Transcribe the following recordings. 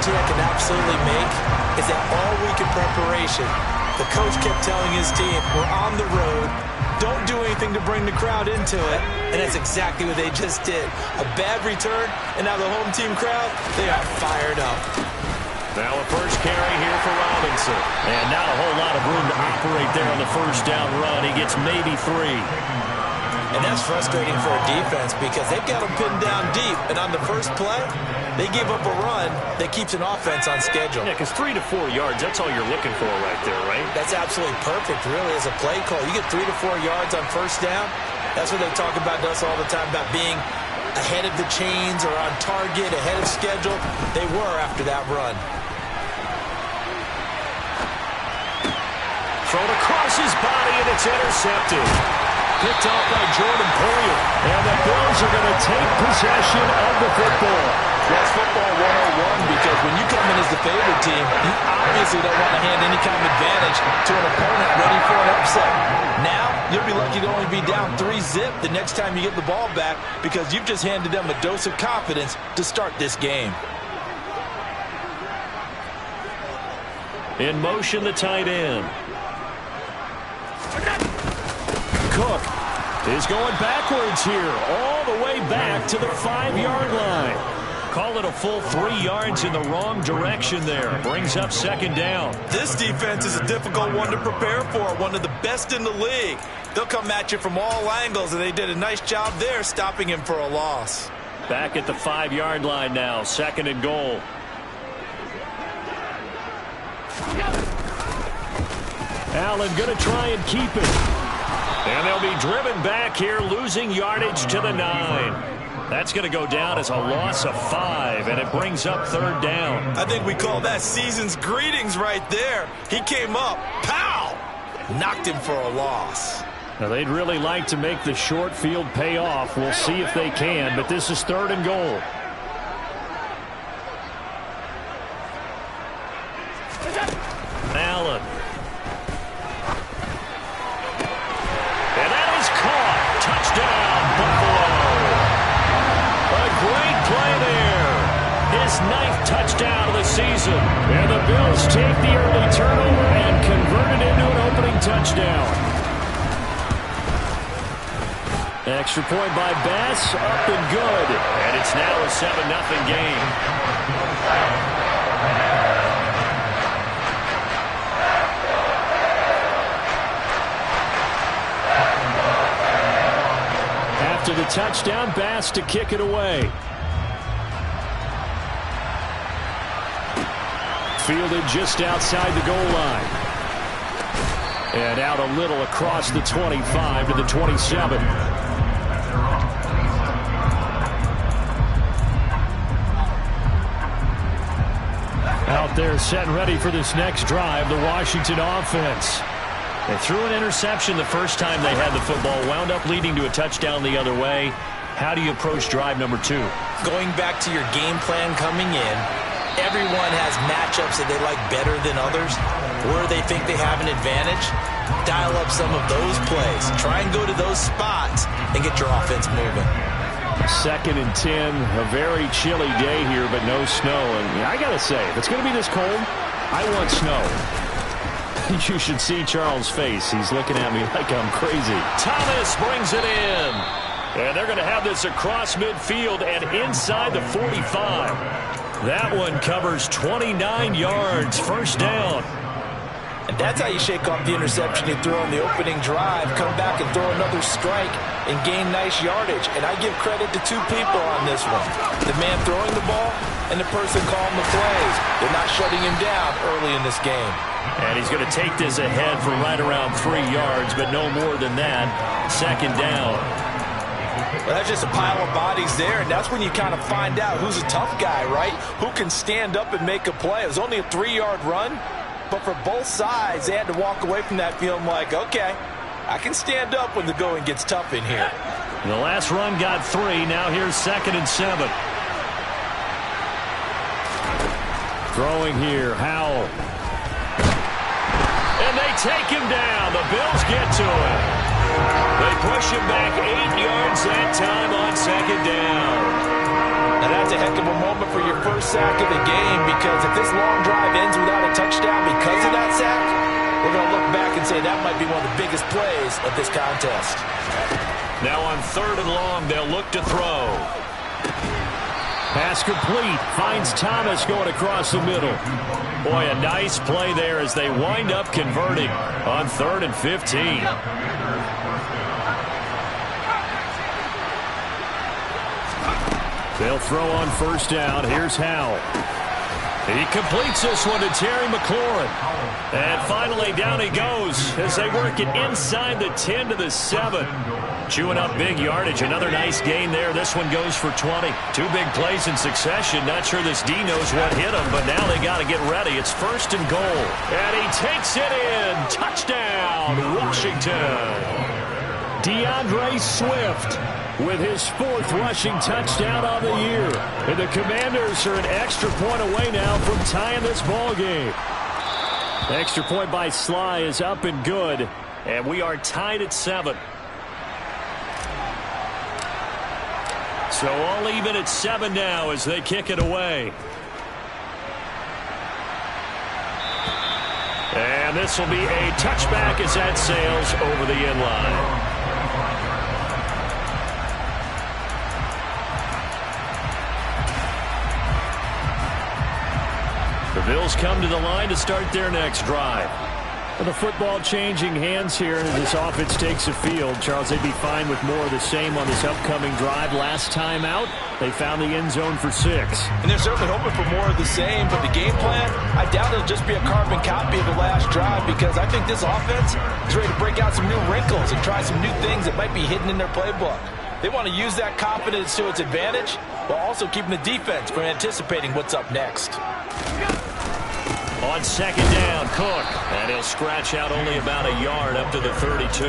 analogy I can absolutely make is that all week in preparation, the coach kept telling his team, we're on the road, don't do anything to bring the crowd into it, and that's exactly what they just did. A bad return, and now the home team crowd, they are fired up. Now a first carry here for Robinson. And not a whole lot of room to operate there on the first down run. He gets maybe 3. And that's frustrating for a defense because they've got them pinned down deep, and on the first play, they give up a run that keeps an offense on schedule. Yeah, because 3 to 4 yards, that's all you're looking for right there, right? That's absolutely perfect, really, as a play call. You get 3 to 4 yards on first down. That's what they talk about to us all the time, about being ahead of the chains or on target, ahead of schedule. They were after that run. Thrown across his body, and it's intercepted. Picked off by Jordan Poyer. And the Bills are going to take possession of the football. That's football 101 because when you come in as the favorite team, you obviously don't want to hand any kind of advantage to an opponent ready for an upset. Now, you'll be lucky to only be down 3-zip the next time you get the ball back because you've just handed them a dose of confidence to start this game. In motion, the tight end. Cook is going backwards here, all the way back to the 5-yard line. Call it a full 3 yards in the wrong direction there. Brings up second down. This defense is a difficult one to prepare for, one of the best in the league. They'll come at you from all angles, and they did a nice job there stopping him for a loss. Back at the 5-yard line now, second and goal. Allen going to try and keep it. And they'll be driven back here, losing yardage to the 9. That's going to go down as a loss of 5, and it brings up third down. I think we call that season's greetings right there. He came up, pow! Knocked him for a loss. Now, they'd really like to make the short field pay off. We'll see if they can, but this is third and goal. Allen. And that is caught. Touchdown, Buffalo. A great play there. His 9th touchdown of the season. And the Bills take the early turnover and convert it into an opening touchdown. Extra point by Bass, up and good. And it's now a 7-0 game. After the touchdown, Bass to kick it away. Fielded just outside the goal line. And out a little across the 25 to the 27. Out there set and ready for this next drive, the Washington offense. They threw an interception the first time they had the football, wound up leading to a touchdown the other way. How do you approach drive number 2? Going back to your game plan coming in, everyone has matchups that they like better than others. Where they think they have an advantage, dial up some of those plays. Try and go to those spots and get your offense moving. Second and 10, a very chilly day here, but no snow. And I got to say, if it's going to be this cold, I want snow. You should see Charles' face. He's looking at me like I'm crazy. Thomas brings it in. And they're going to have this across midfield and inside the 45. That one covers 29 yards. First down. And that's how you shake off the interception you threw on the opening drive, come back and throw another strike and gain nice yardage. And I give credit to 2 people on this one. The man throwing the ball and the person calling the plays. They're not shutting him down early in this game. And he's going to take this ahead for right around 3 yards, but no more than that. Second down. Well, that's just a pile of bodies there, and that's when you kind of find out who's a tough guy, right? Who can stand up and make a play. It was only a 3-yard run, but for both sides, they had to walk away from that feeling like, okay, I can stand up when the going gets tough in here. The last run got 3. Now here's second and 7. Throwing here, Howell. And they take him down. The Bills get to him. They push him back 8 yards that time on second down. And that's a heck of a moment for your first sack of the game, because if this long drive ends without a touchdown because of that sack, we're going to look back and say that might be one of the biggest plays of this contest. Now on 3rd and long, they'll look to throw. Pass complete. Finds Thomas going across the middle. Boy, a nice play there as they wind up converting on 3rd and 15. They'll throw on 1st down. Here's Howell. He completes this one to Terry McLaurin. And finally down he goes as they work it inside the 10 to the 7. Chewing up big yardage. Another nice gain there. This one goes for 20. 2 big plays in succession. Not sure this D knows what hit him, but now they got to get ready. It's 1st and goal. And he takes it in. Touchdown, Washington. DeAndre Swift with his 4th rushing touchdown on the year. And the Commanders are an extra point away now from tying this ball game. Extra point by Sly is up and good. And we are tied at 7. So all even at 7 now as they kick it away. And this will be a touchback as that sails over the end line. The Bills come to the line to start their next drive. And the football changing hands here as this offense takes the field. Charles, they'd be fine with more of the same on this upcoming drive. Last time out, they found the end zone for 6. And they're certainly hoping for more of the same, but the game plan, I doubt it'll just be a carbon copy of the last drive, because I think this offense is ready to break out some new wrinkles and try some new things that might be hidden in their playbook. They want to use that confidence to its advantage, while also keeping the defense from anticipating what's up next. On 2nd down, Cook. And he'll scratch out only about a yard up to the 32.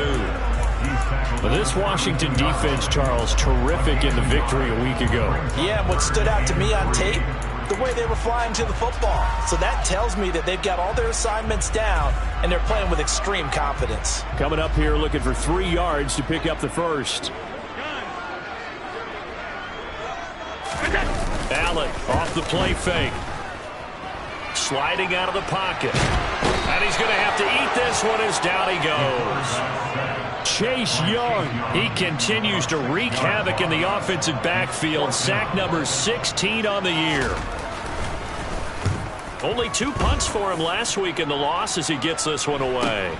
But this Washington defense, Charles, terrific in the victory a week ago. Yeah, and what stood out to me on tape, the way they were flying to the football. So that tells me that they've got all their assignments down, and they're playing with extreme confidence. Coming up here looking for 3 yards to pick up the 1st. Allen off the play fake. Sliding out of the pocket. And he's going to have to eat this one as down he goes. Chase Young. He continues to wreak havoc in the offensive backfield. Sack number 16 on the year. Only 2 punts for him last week in the loss as he gets this one away.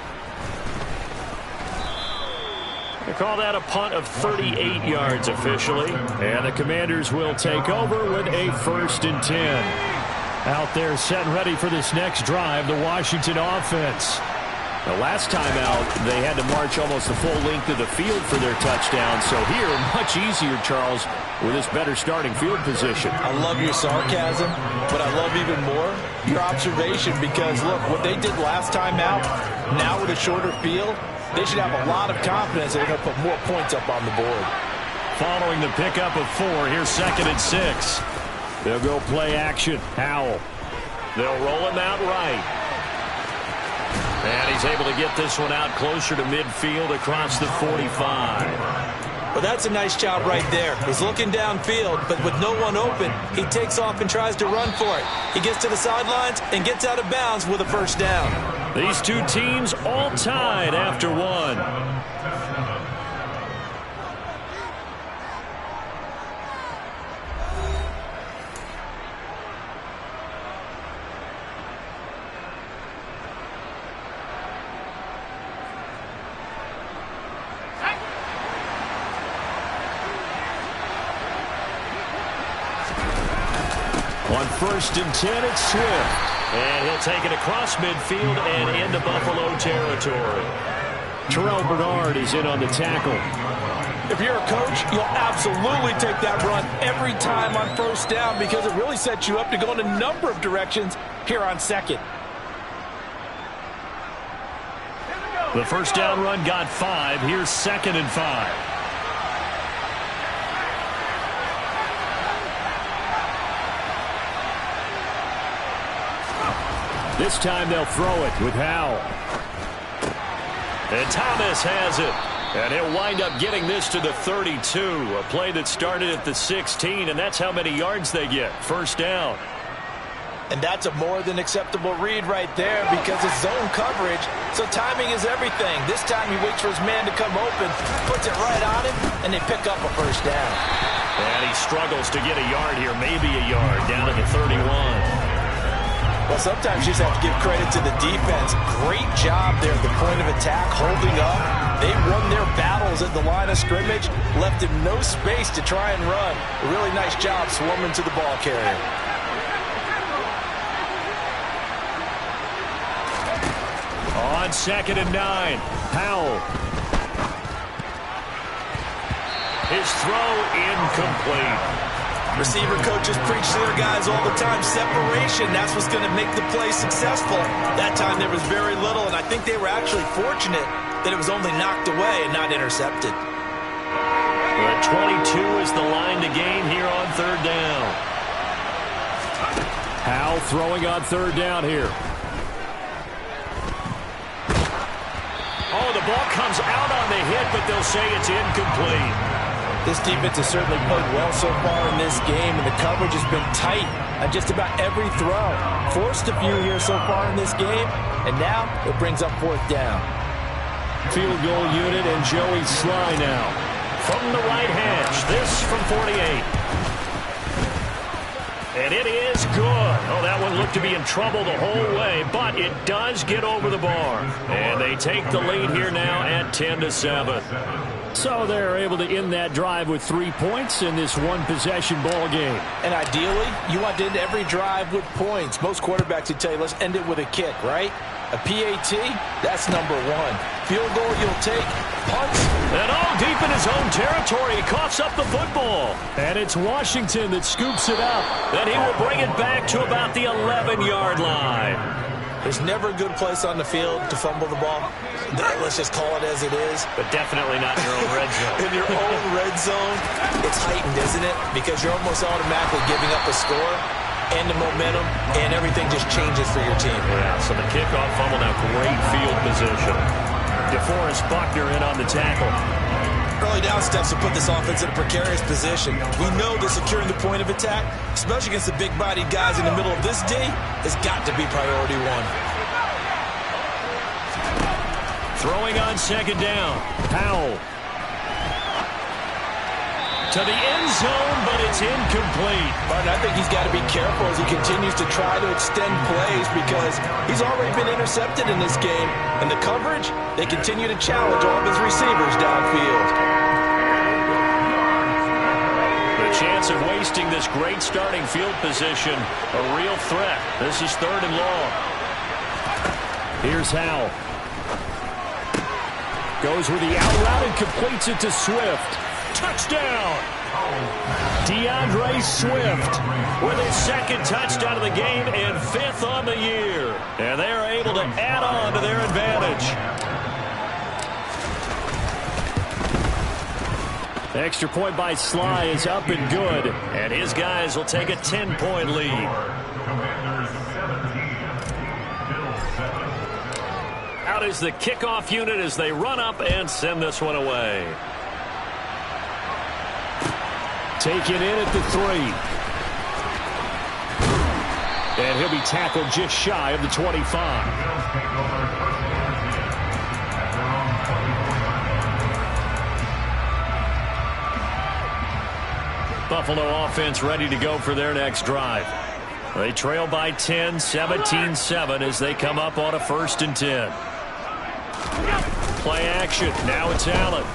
They call that a punt of 38 yards officially. And the Commanders will take over with a 1st and 10. Out there set and ready for this next drive, the Washington offense. The last time out, they had to march almost the full length of the field for their touchdown. So here, much easier, Charles, with this better starting field position. I love your sarcasm, but I love even more your observation, because, look, what they did last time out, now with a shorter field, they should have a lot of confidence they're going to put more points up on the board. Following the pickup of 4, here's 2nd and 6. They'll go play action. Howell. They'll roll him out right. And he's able to get this one out closer to midfield across the 45. Well, that's a nice job right there. He's looking downfield, but with no one open, he takes off and tries to run for it. He gets to the sidelines and gets out of bounds with a 1st down. These 2 teams all tied after 1. On 1st and 10, it's Swift. And he'll take it across midfield and into Buffalo territory. Terrell Bernard is in on the tackle. If you're a coach, you'll absolutely take that run every time on 1st down, because it really sets you up to go in a number of directions here on 2nd. The 1st down run got 5. Here's 2nd and 5. This time they'll throw it with Howell. And Thomas has it. And he'll wind up getting this to the 32. A play that started at the 16, and that's how many yards they get. First down. And that's a more than acceptable read right there because it's zone coverage, so timing is everything. This time he waits for his man to come open, puts it right on him, and they pick up a first down. And he struggles to get a yard here, maybe a yard, down at the 31. Well, sometimes you just have to give credit to the defense. Great job there at the point of attack, holding up. They won their battles at the line of scrimmage, left him no space to try and run. A really nice job swarming to the ball carrier. On 2nd and 9, Powell. His throw incomplete. Receiver coaches preach to their guys all the time. Separation, that's what's going to make the play successful. That time there was very little, and I think they were actually fortunate that it was only knocked away and not intercepted. But 22 is the line to gain here on 3rd down. Powell throwing on 3rd down here. Oh, the ball comes out on the hit, but they'll say it's incomplete. This defense has certainly played well so far in this game, and the coverage has been tight on just about every throw. Forced a few here so far in this game, and now it brings up 4th down. Field goal unit and Joey Sly now. From the right hash, this from 48. And it is good. Oh, that one looked to be in trouble the whole way, but it does get over the bar. And they take the lead here now at 10-7. So they're able to end that drive with 3 points in this one-possession ball game. And ideally, you want to end every drive with points. Most quarterbacks would tell you, let's end it with a kick, right? A PAT, that's number 1. Field goal you'll take, punts. And all deep in his own territory, he coughs up the football. And it's Washington that scoops it up. Then he will bring it back to about the 11-yard line. There's never a good place on the field to fumble the ball. Let's just call it as it is. But definitely not in your own red zone. In your own red zone, it's heightened, isn't it? Because you're almost automatically giving up a score and the momentum, and everything just changes for your team. Yeah, so the kickoff fumble now, great field position. DeForest Buckner in on the tackle. Early down steps to put this offense in a precarious position. We know that securing the point of attack, especially against the big-bodied guys in the middle of this D, has got to be priority 1. Throwing on 2nd down. Powell. To the end zone, but it's incomplete. But I think he's got to be careful as he continues to try to extend plays because he's already been intercepted in this game. And the coverage, they continue to challenge all of his receivers downfield. The chance of wasting this great starting field position, a real threat. This is 3rd and long. Here's Howell. Goes with the out route and completes it to Swift. Touchdown! DeAndre Swift with his 2nd touchdown of the game and 5th on the year. And they are able to add on to their advantage. Extra point by Sly is up and good. And his guys will take a 10-point lead. Out is the kickoff unit as they run up and send this one away. Taken in at the 3. And he'll be tackled just shy of the 25. Buffalo offense ready to go for their next drive. They trail by 10, 17-7 as they come up on a 1st and 10. Play action. Now it's Allen.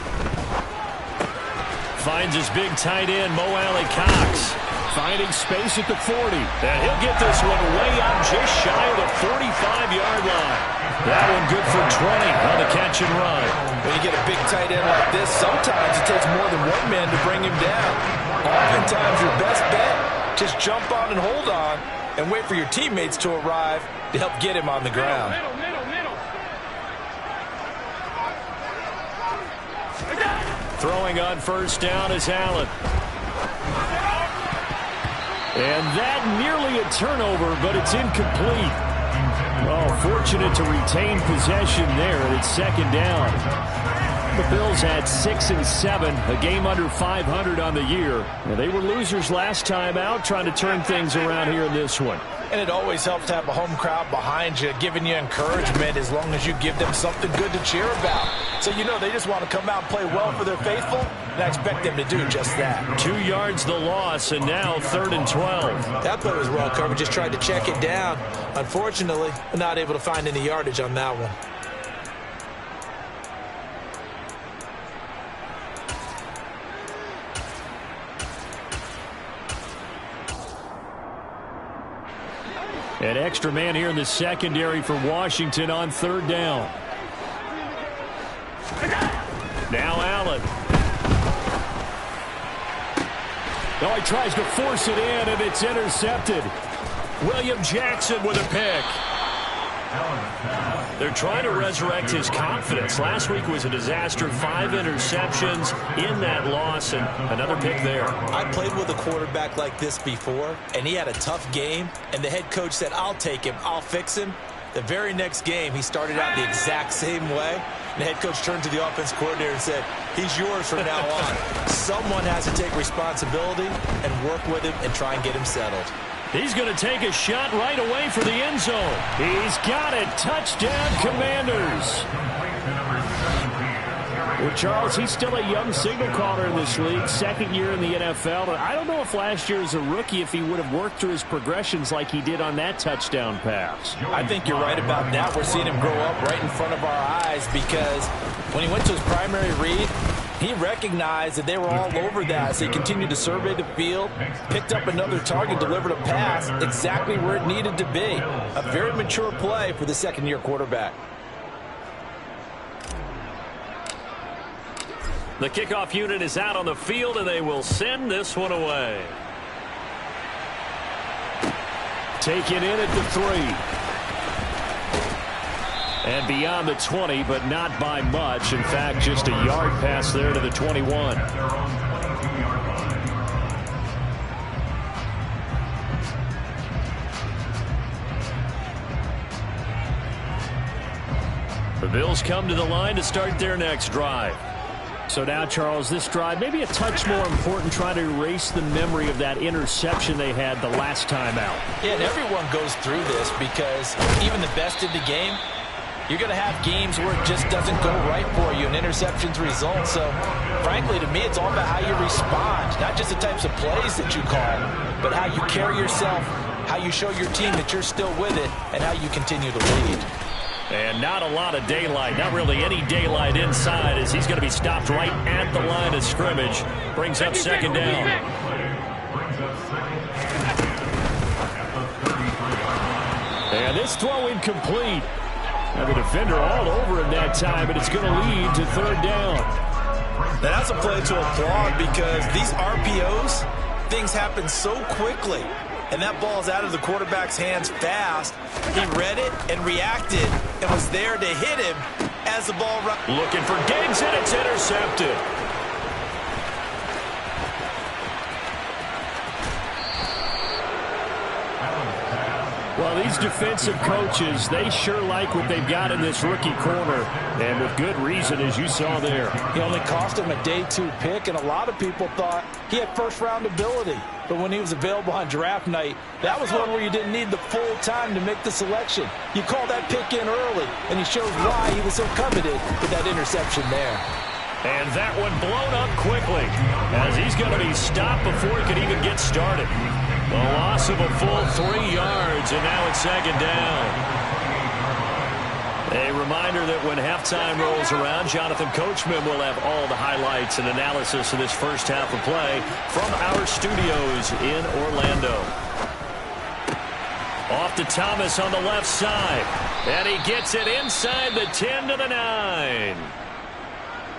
Finds his big tight end, Mo Alley-Cox. Finding space at the 40. And he'll get this one way out just shy of the 45-yard line. That one good for 20 on the catch and run. When you get a big tight end like this, sometimes it takes more than one man to bring him down. Oftentimes your best bet, just jump on and hold on and wait for your teammates to arrive to help get him on the ground. Throwing on 1st down is Allen. And that nearly a turnover, but it's incomplete. Oh, fortunate to retain possession there. It's 2nd down. The Bills had 6 and 7, a game under 500 on the year. And they were losers last time out, trying to turn things around here in this one. And it always helps to have a home crowd behind you, giving you encouragement as long as you give them something good to cheer about. So you know they just want to come out and play well for their faithful, and I expect them to do just that. 2 yards the loss, and now 3rd and 12. That play was well covered, just tried to check it down. Unfortunately, not able to find any yardage on that one. An extra man here in the secondary for Washington on 3rd down. Now Allen. Oh, he tries to force it in, and it's intercepted. William Jackson with a pick. They're trying to resurrect his confidence. Last week was a disaster. 5 interceptions in that loss, and another pick there. I played with a quarterback like this before, and he had a tough game, and the head coach said, I'll take him, I'll fix him. The very next game, he started out the exact same way. And the head coach turned to the offense coordinator and said, he's yours from now on. Someone has to take responsibility and work with him and try and get him settled. He's going to take a shot right away for the end zone. He's got it. Touchdown, Commanders. Well, Charles, he's still a young signal caller in this league, 2nd year in the NFL. But I don't know if last year as a rookie, if he would have worked through his progressions like he did on that touchdown pass. I think you're right about that. We're seeing him grow up right in front of our eyes because when he went to his primary read, he recognized that they were all over that, so he continued to survey the field, picked up another target, delivered a pass exactly where it needed to be. A very mature play for the 2nd-year quarterback. The kickoff unit is out on the field, and they will send this one away. Taken in at the 3. And beyond the 20, but not by much. In fact, just a yard pass there to the 21. The Bills come to the line to start their next drive. So now, Charles, this drive maybe a touch more important, trying to erase the memory of that interception they had the last time out. Yeah, and everyone goes through this because even the best in the game, you're going to have games where it just doesn't go right for you and interceptions result. So, frankly, to me, it's all about how you respond, not just the types of plays that you call, but how you carry yourself, how you show your team that you're still with it, and how you continue to lead. And not a lot of daylight, not really any daylight inside, as he's going to be stopped right at the line of scrimmage. Brings up 2nd down. And this throw incomplete. Now the defender all over him that time, but it's going to lead to 3rd down. Now that's a play to applaud because these RPOs, things happen so quickly. And that ball's out of the quarterback's hands fast. He read it and reacted and was there to hit him as the ball ran. Looking for Diggs, and it's intercepted. Well, these defensive coaches, they sure like what they've got in this rookie corner, and with good reason, as you saw there. He only cost him a day 2 pick, and a lot of people thought he had first-round ability. But when he was available on draft night, that was one where you didn't need the full time to make the selection. You call that pick in early, and he shows why he was so coveted with that interception there. And that one blown up quickly, as he's going to be stopped before he could even get started. A loss of a full 3 yards, and now it's 2nd down. A reminder that when halftime rolls around, Jonathan Coachman will have all the highlights and analysis of this first half of play from our studios in Orlando. Off to Thomas on the left side, and he gets it inside the 10 to the 9.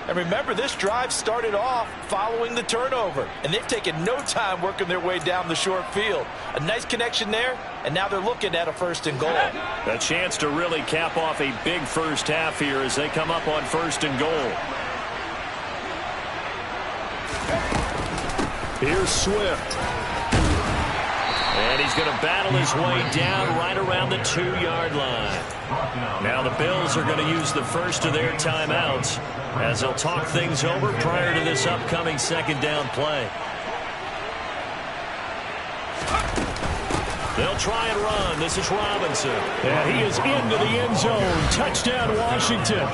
And remember, this drive started off following the turnover, and they've taken no time working their way down the short field. A nice connection there, and now they're looking at a 1st and goal. A chance to really cap off a big first half here as they come up on 1st and goal. Here's Swift. And he's going to battle his way down right around the 2-yard line. Now the Bills are going to use the first of their timeouts. as they'll talk things over prior to this upcoming second down play. They'll try and run. This is Robinson. And he is into the end zone. Touchdown, Washington.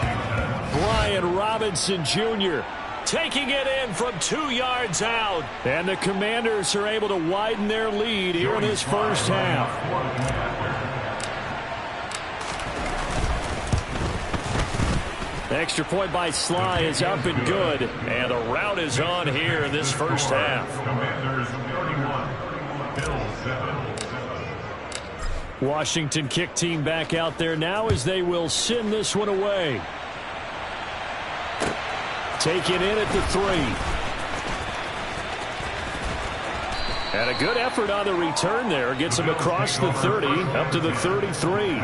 Brian Robinson Jr. taking it in from 2 yards out. And the Commanders are able to widen their lead here in this first half. Extra point by Sly is up and good. And the route is on here in this first half. Washington kick team back out there now as they will send this one away. Take it in at the 3. And a good effort on the return there. Gets him across the 30 up to the 33.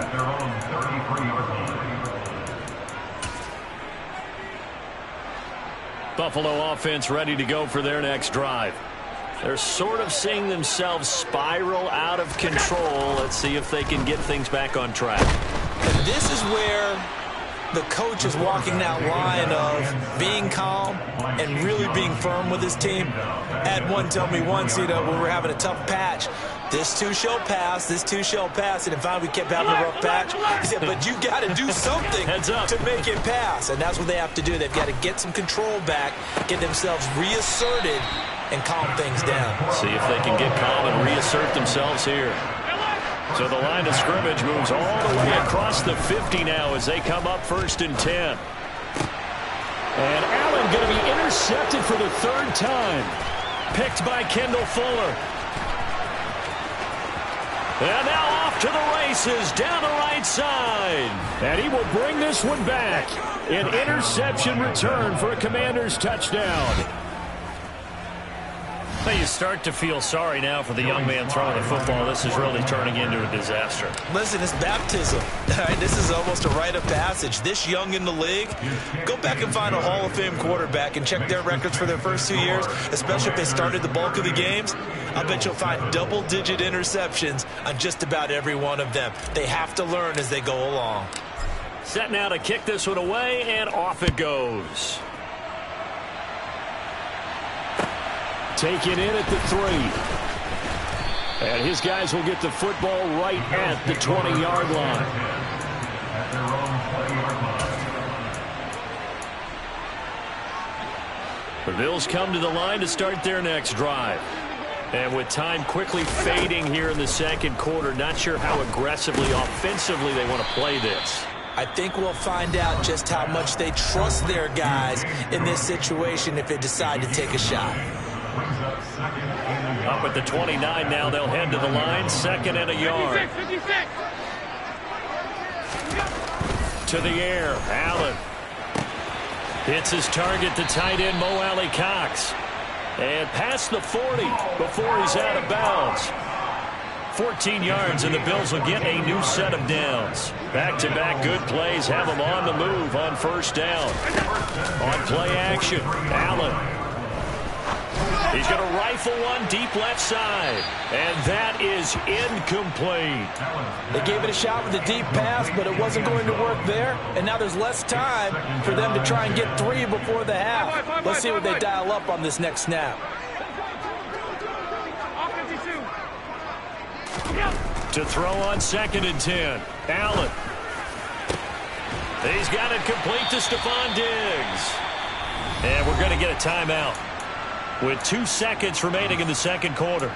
Buffalo offense ready to go for their next drive. They're sort of seeing themselves spiral out of control. Let's see if they can get things back on track. And this is where the coach is walking that line of being calm and really being firm with his team. Had one tell me once, when we were having a tough patch, this too shall pass, this too shall pass. And finally we kept having a rough patch. He said, but you got to do something to make it pass. And that's what they have to do. They've got to get some control back, get themselves reasserted, and calm things down. See if they can get calm and reassert themselves here. So the line of scrimmage moves all the way across the 50 now as they come up 1st and 10. And Allen going to be intercepted for the 3rd time. Picked by Kendall Fuller. And now off to the races down the right side. And he will bring this one back. An interception return for a Commanders touchdown. You start to feel sorry now for the young man throwing the football. This is really turning into a disaster. Listen, it's baptism. This is almost a rite of passage. This young in the league, go back and find a Hall of Fame quarterback and check their records for their first 2 years, especially if they started the bulk of the games. I bet you'll find double-digit interceptions on just about every one of them. They have to learn as they go along. Set now to kick this one away, and off it goes. Take it in at the 3. And his guys will get the football right at the 20-yard line. The Bills come to the line to start their next drive. And with time quickly fading here in the second quarter, not sure how aggressively, offensively they want to play this. I think we'll find out just how much they trust their guys in this situation if they decide to take a shot. Up at the 29 now, they'll head to the line, 2nd and a yard. 56. To the air, Allen. Hits his target, the tight end, Mo Alley-Cox. And past the 40 before he's out of bounds. 14 yards, and the Bills will get a new set of downs. Back-to-back good plays have them on the move on 1st down. On play action, Allen. He's going to rifle one deep left side. And that is incomplete. They gave it a shot with a deep pass, but it wasn't going to work there. And now there's less time for them to try and get 3 before the half. Let's see what they dial up on this next snap. To throw on 2nd and 10. Allen. He's got it complete to Stephon Diggs. And we're going to get a timeout with 2 seconds remaining in the second quarter.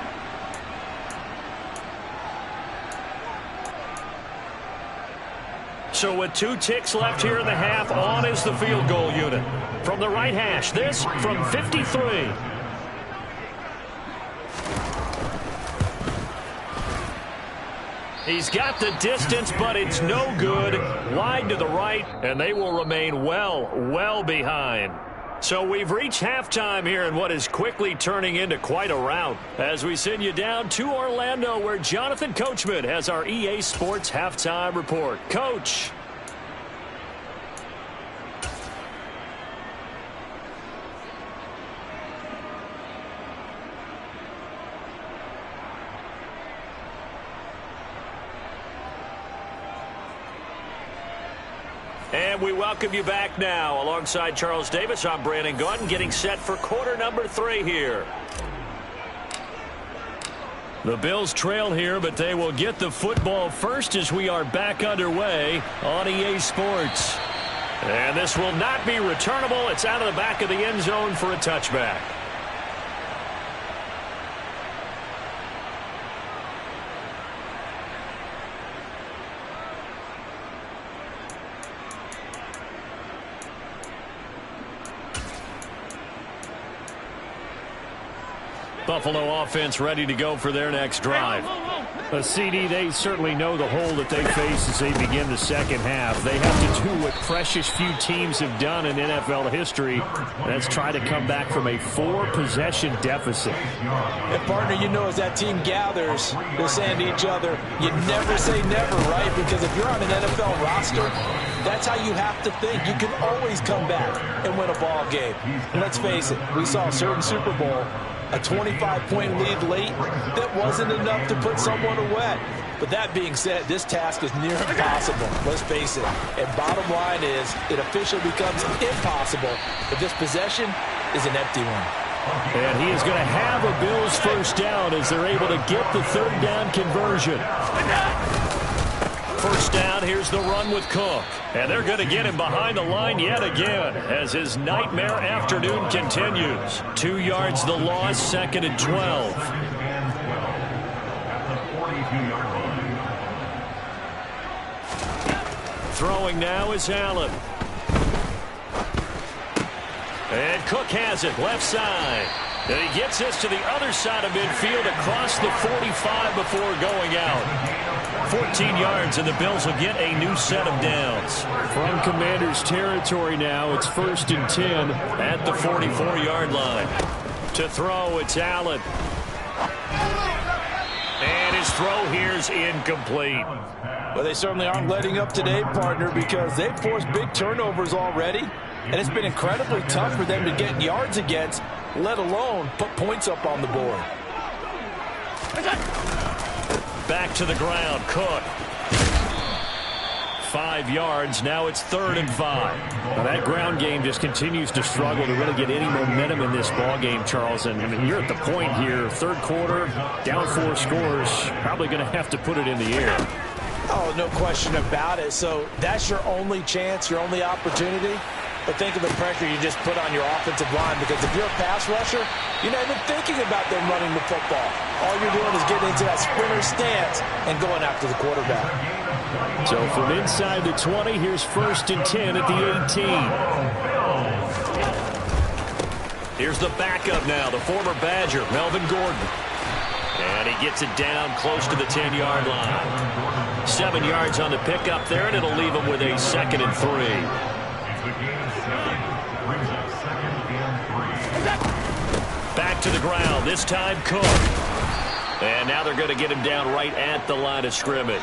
So with 2 ticks left here in the half, on is the field goal unit. From the right hash, this from 53. He's got the distance, but it's no good. Wide to the right, and they will remain well behind. So we've reached halftime here in what is quickly turning into quite a rout as we send you down to Orlando where Jonathan Coachman has our EA Sports Halftime Report. Coach. And And we welcome you back now. Alongside Charles Davis, I'm Brandon Gaudin, getting set for quarter number 3 here. The Bills trail here, but they will get the football first as we are back underway on EA Sports. And this will not be returnable. It's out of the back of the end zone for a touchback. Buffalo offense ready to go for their next drive. A CD, they certainly know the hole that they face as they begin the second half. They have to do what precious few teams have done in NFL history. That's try to come back from a 4-possession deficit. And partner, you know, as that team gathers, they're saying to each other, you never say never, right? Because if you're on an NFL roster, that's how you have to think. You can always come back and win a ball game. And let's face it, we saw a certain Super Bowl, a 25-point lead late, that wasn't enough to put someone away. But that being said, this task is near impossible. Let's face it. And bottom line is, it officially becomes impossible if this possession is an empty one. And he is going to have a Bills first down as they're able to get the third down conversion. First down, here's the run with Cook. And they're going to get him behind the line yet again as his nightmare afternoon continues. 2 yards the loss, 2nd and 12. Throwing now is Allen. And Cook has it, left side. And he gets this to the other side of midfield across the 45 before going out. 14 yards, and the Bills will get a new set of downs. From Commanders' territory now, it's 1st and 10 at the 44-yard line. To throw, it's Allen. And his throw here is incomplete. Well, they certainly aren't letting up today, partner, because they've forced big turnovers already, and it's been incredibly tough for them to get yards against, let alone put points up on the board. Back to the ground, Cook. 5 yards, now it's 3rd and 5. Now that ground game just continues to struggle to really get any momentum in this ball game, Charles. And I mean, you're at the point here, third quarter, down 4 scores, probably going to have to put it in the air. Oh, no question about it. So that's your only chance, your only opportunity. But think of the pressure you just put on your offensive line, because if you're a pass rusher, you're not even thinking about them running the football. All you're doing is getting into that sprinter stance and going after the quarterback. So from inside the 20, here's 1st and 10 at the 18. Here's the backup now, the former Badger, Melvin Gordon. And he gets it down close to the 10-yard line. 7 yards on the pickup there, and it'll leave him with a 2nd and 3. Back to the ground, this time Cook. And now they're going to get him down right at the line of scrimmage.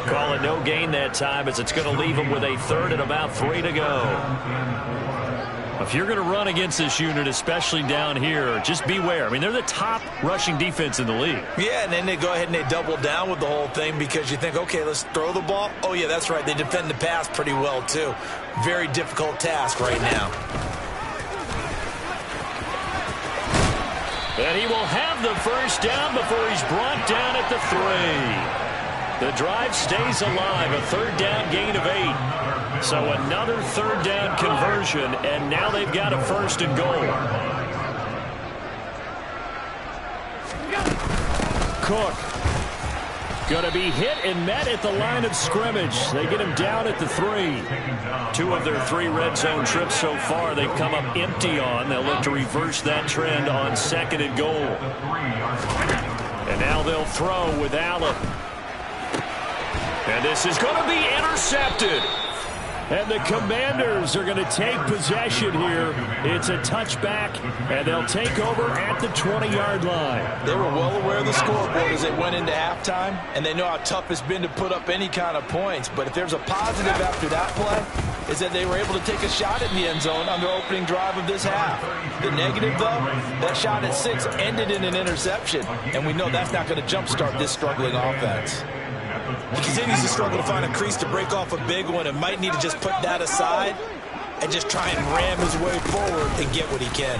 Call it no gain that time, as it's going to leave him with a 3rd and about 3 to go. If you're going to run against this unit, especially down here, just beware. I mean, they're the top rushing defense in the league. Yeah, and then they go ahead and they double down with the whole thing, because you think, okay, let's throw the ball. Oh, yeah, that's right. They defend the pass pretty well, too. Very difficult task right now. And he will have the first down before he's brought down at the 3. The drive stays alive, a 3rd down gain of 8. So another 3rd down conversion, and now they've got a 1st and goal. Cook going to be hit and met at the line of scrimmage. They get him down at the 3. 2 of their 3 red zone trips so far they've come up empty on. They'll look to reverse that trend on 2nd and goal. And now they'll throw with Allen. And this is going to be intercepted. And the Commanders are going to take possession here. It's a touchback, and they'll take over at the 20-yard line. They were well aware of the scoreboard as they went into halftime, and they know how tough it's been to put up any kind of points. But if there's a positive after that play, is that they were able to take a shot in the end zone on their opening drive of this half. The negative, though, that shot at 6 ended in an interception, and we know that's not going to jumpstart this struggling offense. He continues to struggle to find a crease to break off a big one and might need to just put that aside and just try and ram his way forward and get what he can.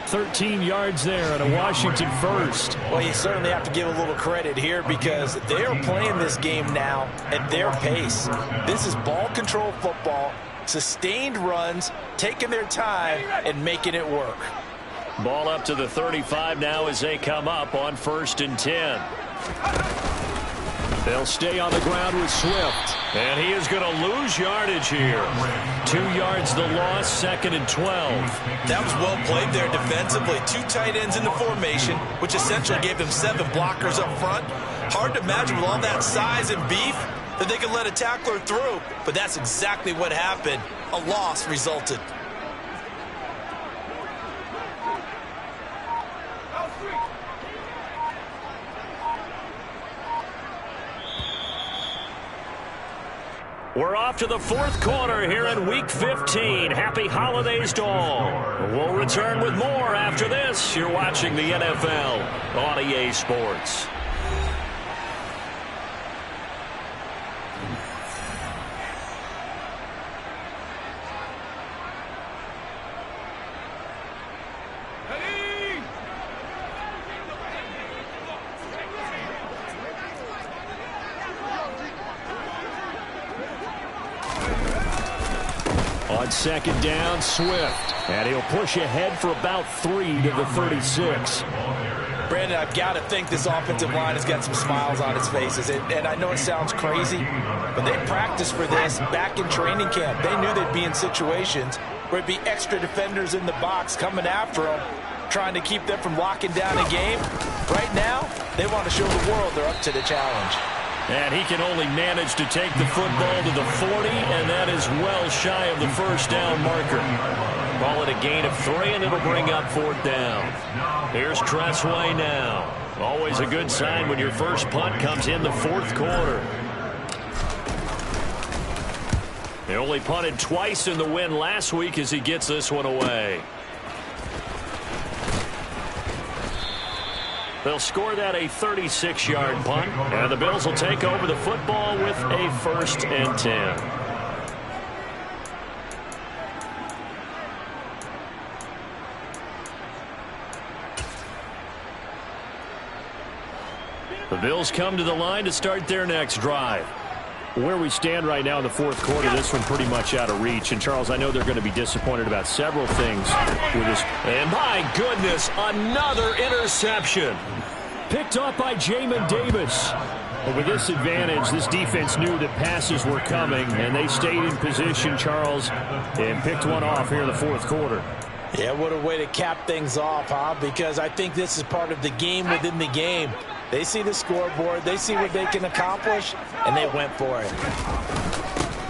13 yards there and a Washington first. Well, you certainly have to give a little credit here because they are playing this game now at their pace. This is ball control football, sustained runs, taking their time and making it work. Ball up to the 35 now as they come up on 1st and 10. They'll stay on the ground with Swift. And he is going to lose yardage here. 2 yards the loss, 2nd and 12. That was well played there defensively. 2 tight ends in the formation, which essentially gave them 7 blockers up front. Hard to imagine with all that size and beef that they could let a tackler through. But that's exactly what happened. A loss resulted. We're off to the 4th quarter here in Week 15. Happy holidays to all. We'll return with more after this. You're watching the NFL on EA Sports. On 2nd down, Swift. And he'll push ahead for about 3 to the 36. Brandon, I've got to think this offensive line has got some smiles on its faces. And I know it sounds crazy, but they practiced for this back in training camp. They knew they'd be in situations where it'd be extra defenders in the box coming after them, trying to keep them from locking down a game. Right now, they want to show the world they're up to the challenge. And he can only manage to take the football to the 40, and that is well shy of the 1st down marker. Call it a gain of 3, and it'll bring up 4th down. Here's Tressway now. Always a good sign when your first punt comes in the 4th quarter. He only punted twice in the win last week as he gets this one away. They'll score that a 36-yard punt, and the Bills will take over the football with a 1st and 10. The Bills come to the line to start their next drive. Where we stand right now in the 4th quarter, this one pretty much out of reach. And, Charles, I know they're going to be disappointed about several things with this. And, my goodness, another interception. Picked up by Jamin Davis. But with this advantage, this defense knew that passes were coming, and they stayed in position, Charles, and picked one off here in the 4th quarter. Yeah, what a way to cap things off, huh? Because I think this is part of the game within the game. They see the scoreboard, they see what they can accomplish, and they went for it.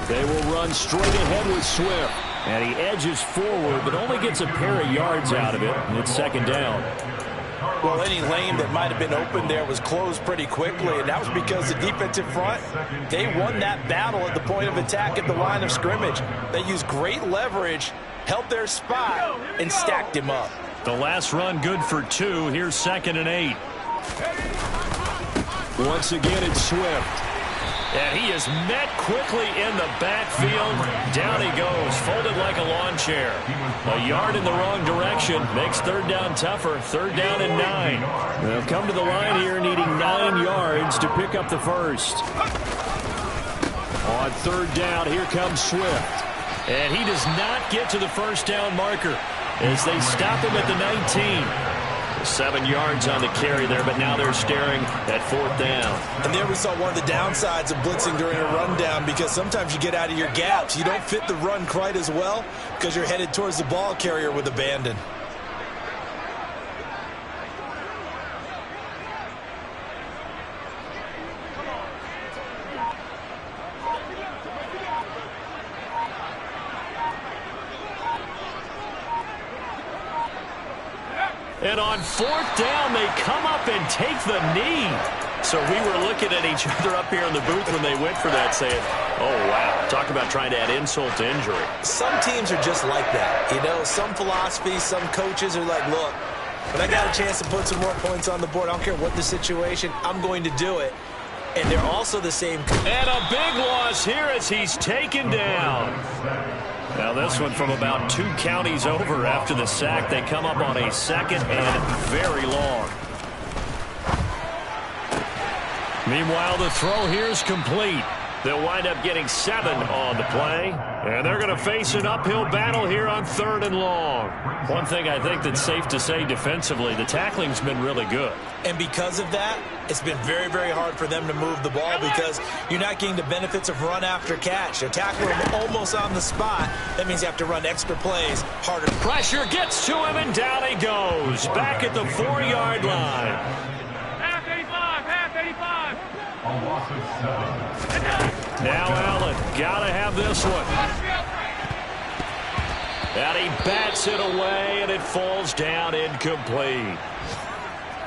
They will run straight ahead with Swift. And he edges forward, but only gets a pair of yards out of it, and it's 2nd down. Well, any lane that might have been open there was closed pretty quickly, and that was because the defensive front, they won that battle at the point of attack at the line of scrimmage. They used great leverage, held their spot, and stacked him up. The last run good for 2. Here's 2nd and 8. Once again, it's Swift. And he is met quickly in the backfield. Down he goes, folded like a lawn chair. A yard in the wrong direction makes 3rd down tougher. 3rd down and 9. They'll come to the line here needing 9 yards to pick up the 1st. On 3rd down, here comes Swift. And he does not get to the 1st down marker as they stop him at the 19. 7 yards on the carry there, but now they're staring at 4th down. And there we saw one of the downsides of blitzing during a rundown, because sometimes you get out of your gaps. You don't fit the run quite as well because you're headed towards the ball carrier with abandon. And on 4th down, they come up and take the knee. So we were looking at each other up here in the booth when they went for that, saying, oh, wow, talk about trying to add insult to injury. Some teams are just like that. You know, some philosophies, some coaches are like, look, When I got a chance to put some more points on the board, I don't care what the situation, I'm going to do it. And they're also the same. And a big loss here as he's taken down. Now this one from about 2 counties over after the sack. They come up on a 2nd and very long. Meanwhile, the throw here is complete. They'll wind up getting 7 on the play, and they're going to face an uphill battle here on 3rd and long. One thing I think that's safe to say defensively, the tackling's been really good. And because of that, it's been very, very hard for them to move the ball because you're not getting the benefits of run after catch. They're tackling him almost on the spot. That means you have to run extra plays harder. Pressure gets to him, and down he goes. Back at the 4-yard line. Half 85. Now Allen, gotta have this one. And he bats it away, and it falls down incomplete.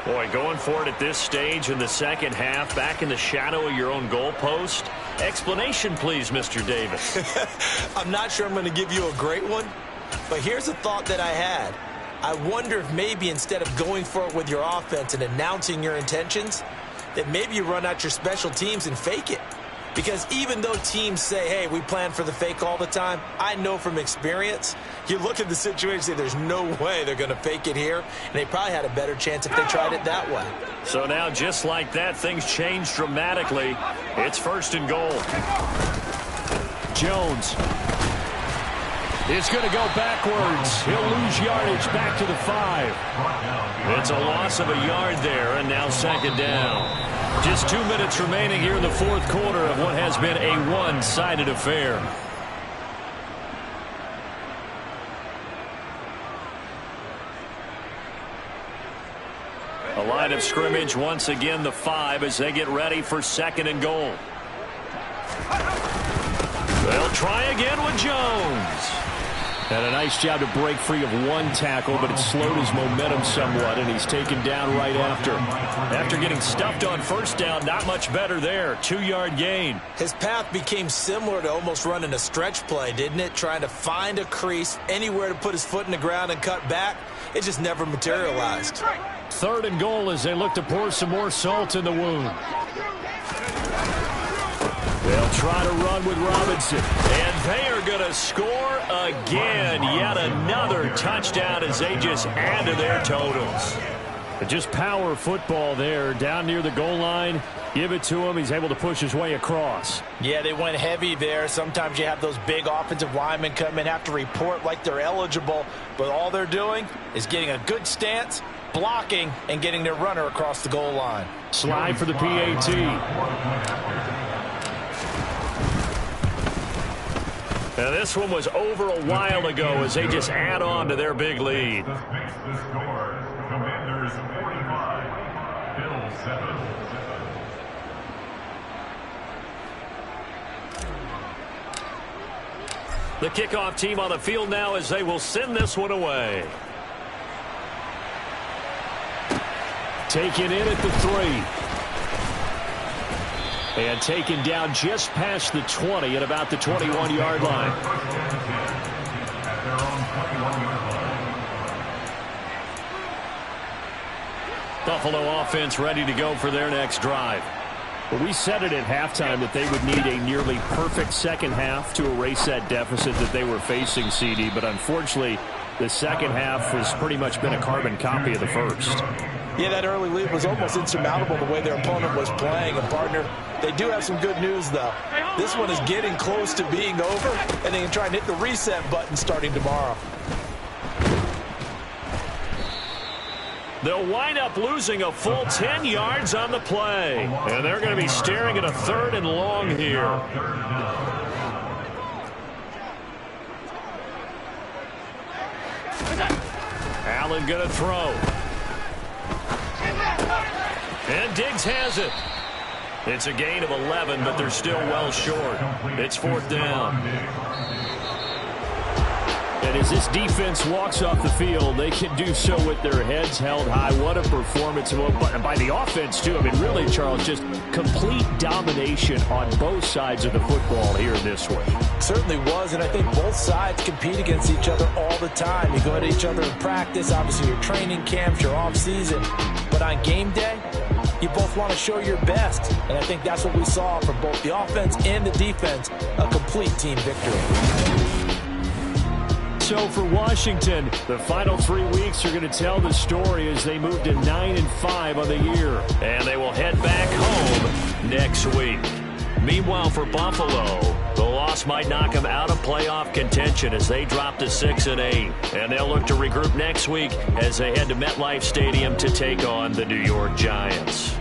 Boy, going for it at this stage in the second half, back in the shadow of your own goalpost. Explanation, please, Mr. Davis. I'm not sure I'm going to give you a great one, but here's a thought that I had. I wonder if maybe instead of going for it with your offense and announcing your intentions, that maybe you run out your special teams and fake it. Because even though teams say, hey, we plan for the fake all the time, I know from experience, you look at the situation and say there's no way they're going to fake it here, and they probably had a better chance if they tried it that way. So now, just like that, things change dramatically. It's 1st and goal. Jones is going to go backwards. He'll lose yardage back to the 5. It's a loss of a yard there, and now 2nd down. Just 2 minutes remaining here in the 4th quarter of what has been a one-sided affair. A line of scrimmage once again, the 5, as they get ready for 2nd and goal. They'll try again with Jones. And a nice job to break free of one tackle, but it slowed his momentum somewhat, and he's taken down right after. After getting stuffed on 1st down, not much better there. 2-yard gain. His path became similar to almost running a stretch play, didn't it? Trying to find a crease, anywhere to put his foot in the ground and cut back. It just never materialized. 3rd and goal as they look to pour some more salt in the wound. They'll try to run with Robinson. And they are going to score again. Yet another touchdown as they just add to their totals. Just power football there down near the goal line. Give it to him. He's able to push his way across. Yeah, they went heavy there. Sometimes you have those big offensive linemen come in, have to report like they're eligible. But all they're doing is getting a good stance, blocking, and getting their runner across the goal line. Slide for the PAT. Now this one was over a while ago as they just add on to their big lead. Commanders 45, Bills 7. The kickoff team on the field now as they will send this one away. Taken in at the 3. And taken down just past the 20 at about the 21-yard line. Buffalo offense ready to go for their next drive. Well, we said it at halftime that they would need a nearly perfect second half to erase that deficit that they were facing, CD. But unfortunately, the second half has pretty much been a carbon copy of the first. Yeah, that early lead was almost insurmountable the way their opponent was playing. And, partner, they do have some good news, though. This one is getting close to being over, and they can try and hit the reset button starting tomorrow. They'll wind up losing a full 10 yards on the play. And they're going to be staring at a 3rd and long here. Allen going to throw. And Diggs has it. It's a gain of 11, but they're still well short. It's 4th down. And as this defense walks off the field, they can do so with their heads held high. What a performance by the offense, too. I mean, really, Charles, just complete domination on both sides of the football here this one. Certainly was, and I think both sides compete against each other all the time. You go at each other in practice, obviously your training camps, your off-season. But on game day, you both want to show your best. And I think that's what we saw from both the offense and the defense, a complete team victory. So for Washington, the final 3 weeks are going to tell the story as they move to 9-5 on the year. And they will head back home next week. Meanwhile, for Buffalo, the loss might knock them out of playoff contention as they drop to 6-8. And they'll look to regroup next week as they head to MetLife Stadium to take on the New York Giants.